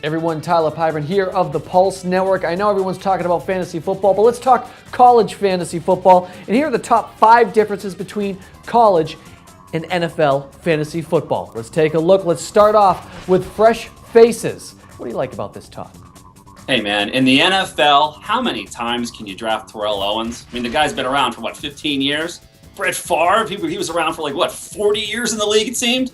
Everyone, Tyler Pyburn here of the Pulse Network. I know everyone's talking about fantasy football, but let's talk college fantasy football. And here are the top 5 differences between college and NFL fantasy football. Let's take a look. Let's start off with fresh faces. What do you like about this, Todd? Hey man, in the NFL, how many times can you draft Terrell Owens? I mean, the guy's been around for 15 years? Brett Favre, he was around for 40 years in the league, it seemed?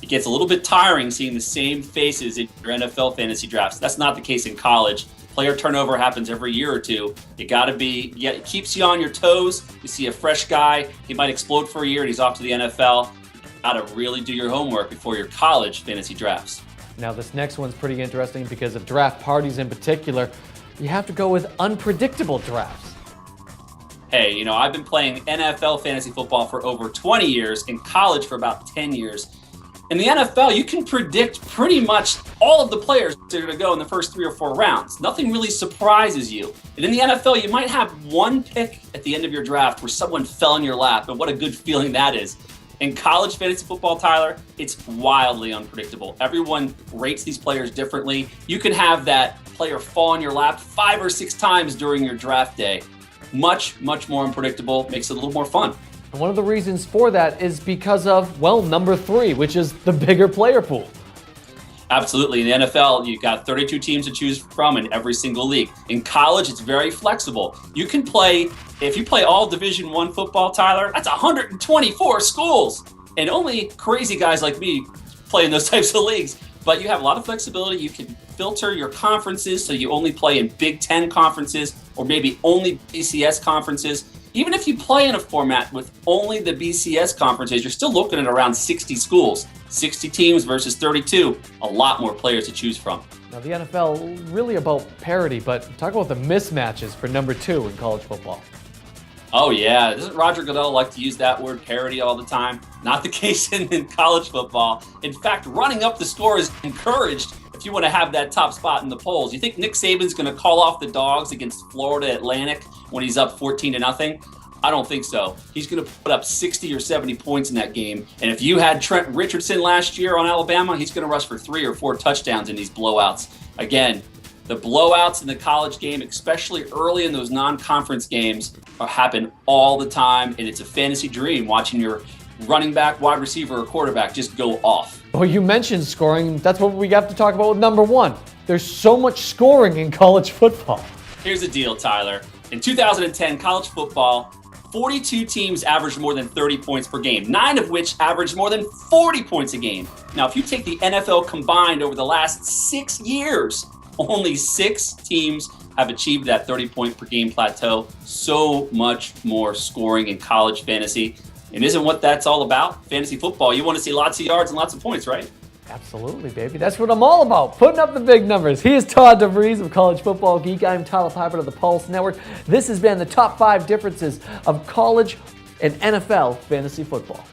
It gets a little bit tiring seeing the same faces in your NFL fantasy drafts. That's not the case in college. Player turnover happens every year or two. It keeps you on your toes. You see a fresh guy, he might explode for a year and he's off to the NFL. You gotta really do your homework before your college fantasy drafts. Now this next one's pretty interesting because of draft parties in particular. You have to go with unpredictable drafts. Hey, I've been playing NFL fantasy football for over 20 years, in college for about 10 years. In the NFL, you can predict pretty much all of the players that are going to go in the first 3 or 4 rounds. Nothing really surprises you. And in the NFL, you might have one pick at the end of your draft where someone fell in your lap, and what a good feeling that is. In college fantasy football, Tyler, it's wildly unpredictable. Everyone rates these players differently. You can have that player fall in your lap 5 or 6 times during your draft day. Much, much more unpredictable, makes it a little more fun. And one of the reasons for that is because of, number 3, which is the bigger player pool. Absolutely. In the NFL, you've got 32 teams to choose from in every single league. In college, it's very flexible. You can play, if you play all Division I football, Tyler, that's 124 schools. And only crazy guys like me play in those types of leagues. But you have a lot of flexibility. You can filter your conferences so you only play in Big Ten conferences or maybe only BCS conferences. Even if you play in a format with only the BCS conferences, you're still looking at around 60 schools. 60 teams versus 32, a lot more players to choose from. Now the NFL, really about parity, but talk about the mismatches for number 2 in college football. Oh yeah, doesn't Roger Goodell like to use that word parity all the time? Not the case in college football. In fact, running up the score is encouraged if you want to have that top spot in the polls. You think Nick Saban's going to call off the Dogs against Florida Atlantic when he's up 14-0? I don't think so. He's going to put up 60 or 70 points in that game. And if you had Trent Richardson last year on Alabama, he's going to rush for 3 or 4 touchdowns in these blowouts. Again, the blowouts in the college game, especially early in those non-conference games, happen all the time. And it's a fantasy dream watching your running back, wide receiver, or quarterback just go off. Well, you mentioned scoring. That's what we have to talk about with number 1. There's so much scoring in college football. Here's the deal, Tyler. In 2010, college football, 42 teams averaged more than 30 points per game, 9 of which averaged more than 40 points a game. Now, if you take the NFL combined over the last 6 years, only 6 teams have achieved that 30-point per game plateau. So much more scoring in college fantasy. And isn't what that's all about? Fantasy football. You want to see lots of yards and lots of points, right? Absolutely, baby. That's what I'm all about, putting up the big numbers. He is Todd DeVries of College Football Geek. I'm Tyler Pyburn of the Pulse Network. This has been the top 5 differences of college and NFL fantasy football.